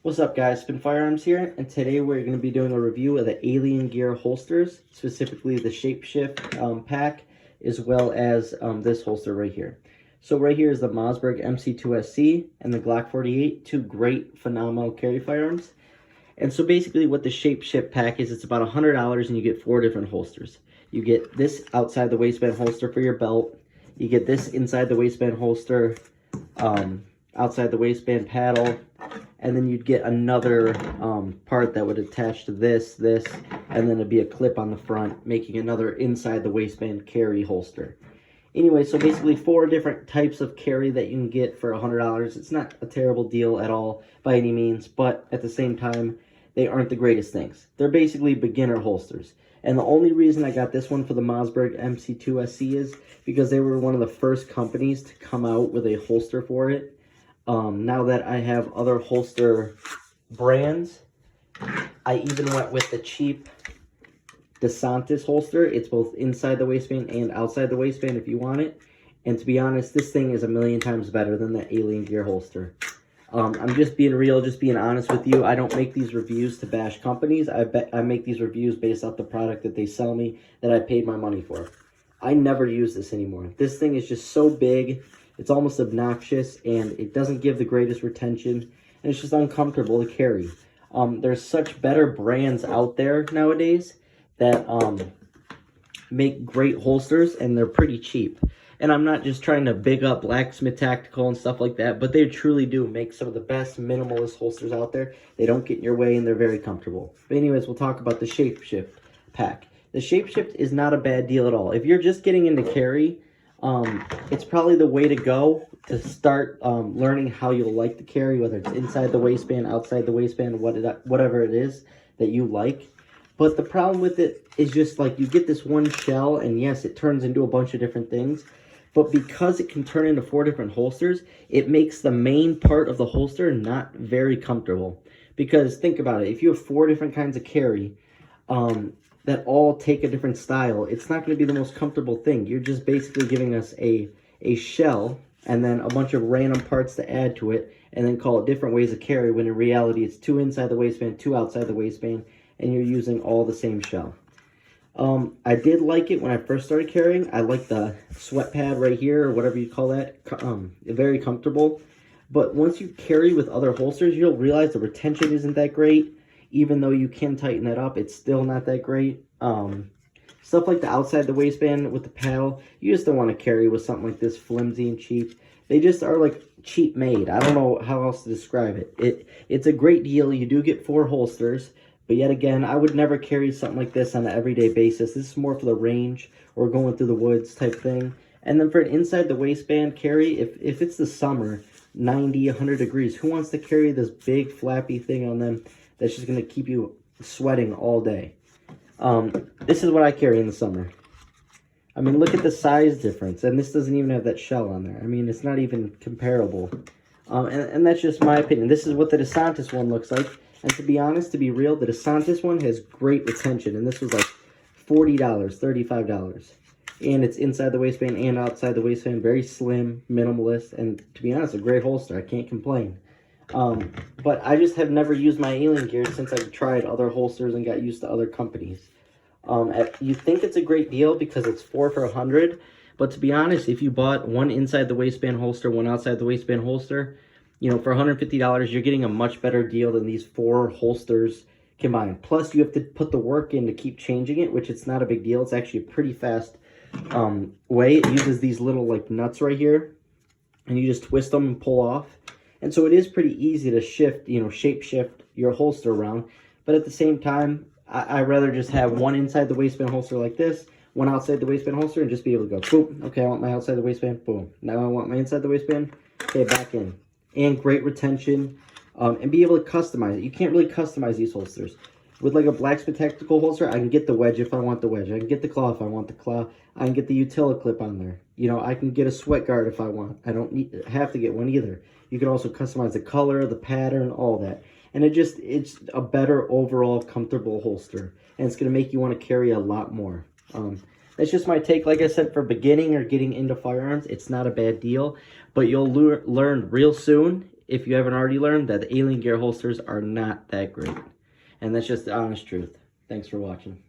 What's up guys, Spin Firearms here, and today we're going to be doing a review of the Alien Gear holsters, specifically the Shapeshift pack, as well as this holster right here. So right here is the Mossberg MC2SC and the Glock 48, two great, phenomenal carry firearms. And so basically what the Shapeshift pack is, it's about $100 and you get 4 different holsters. You get this outside the waistband holster for your belt, you get this inside the waistband holster, outside the waistband paddle, and then you'd get another part that would attach to this, and then it'd be a clip on the front, making another inside the waistband carry holster. Anyway, so basically 4 different types of carry that you can get for $100. It's not a terrible deal at all by any means, but at the same time, they aren't the greatest things. They're basically beginner holsters. And the only reason I got this one for the Mossberg MC2SC is because they were one of the first companies to come out with a holster for it. Now that I have other holster brands, I even went with the cheap desantis holster. It's both inside the waistband and outside the waistband if you want it. And to be honest, this thing is a million times better than the Alien Gear holster. I'm just being real, just being honest with you. I don't make these reviews to bash companies. I make these reviews based off the product that they sell me, that I paid my money for. I never use this anymore. This thing is just so big. It's almost obnoxious, and it doesn't give the greatest retention, and it's just uncomfortable to carry. There's such better brands out there nowadays that make great holsters, and they're pretty cheap. And I'm not just trying to big up Blacksmith Tactical and stuff like that, but they truly do make some of the best minimalist holsters out there. They don't get in your way, and they're very comfortable. But anyways, we'll talk about the Shapeshift pack. The Shapeshift is not a bad deal at all. If you're just getting into carry, it's probably the way to go to start learning how you'll like to carry, whether it's inside the waistband, outside the waistband, whatever it is that you like. But the problem with it is just like you get this one shell, and yes, it turns into a bunch of different things. But because it can turn into 4 different holsters, it makes the main part of the holster not very comfortable. Because think about it, if you have 4 different kinds of carry, that all take a different style, it's not going to be the most comfortable thing. You're just basically giving us a shell and then a bunch of random parts to add to it, and then call it different ways of carry, when in reality it's 2 inside the waistband, 2 outside the waistband, and you're using all the same shell. I did like it when I first started carrying. I like the sweat pad right here, or whatever you call that. Very comfortable. But once you carry with other holsters, you'll realize the retention isn't that great. Even though you can tighten that up, it's still not that great. Stuff like the outside the waistband with the paddle, you just don't want to carry with something like this flimsy and cheap. They just are like cheap made. I don't know how else to describe it. It's a great deal. You do get 4 holsters, but yet again, I would never carry something like this on an everyday basis. This is more for the range or going through the woods type thing. And then for an inside the waistband carry, if it's the summer, 90, 100 degrees, who wants to carry this big flappy thing on them that's just going to keep you sweating all day? This is what I carry in the summer. I mean, look at the size difference, and this doesn't even have that shell on there. I mean, it's not even comparable. And that's just my opinion. This is what the desantis one looks like. And to be honest, to be real, the desantis one has great retention, and this was like $40, $35. And it's inside the waistband and outside the waistband, very slim, minimalist, and to be honest, a great holster. I can't complain. But I just have never used my Alien Gear since I've tried other holsters and got used to other companies. You think it's a great deal because it's 4 for $100, but to be honest, if you bought one inside the waistband holster, one outside the waistband holster, you know, for $150, you're getting a much better deal than these 4 holsters combined. Plus, you have to put the work in to keep changing it, which it's not a big deal. It's actually a pretty fast way. It uses these little like nuts right here, and you just twist them and pull off. And so it is pretty easy to shift, you know, shape shift your holster around. But at the same time, I'd rather just have one inside the waistband holster like this, one outside the waistband holster, and just be able to go, boom, okay, I want my outside the waistband, boom. Now I want my inside the waistband, okay, back in. And great retention, and be able to customize it. You can't really customize these holsters. With like a Blacksmith Tactical holster, I can get the wedge if I want the wedge. I can get the claw if I want the claw. I can get the utility clip on there. You know, I can get a sweat guard if I want. I don't have to get one either. You can also customize the color, the pattern, all that. And it's a better overall comfortable holster. And it's going to make you want to carry a lot more. That's just my take. Like I said, for beginning or getting into firearms, it's not a bad deal. But you'll learn real soon if you haven't already learned, that the alien gear holsters are not that great. And that's just the honest truth. Thanks for watching.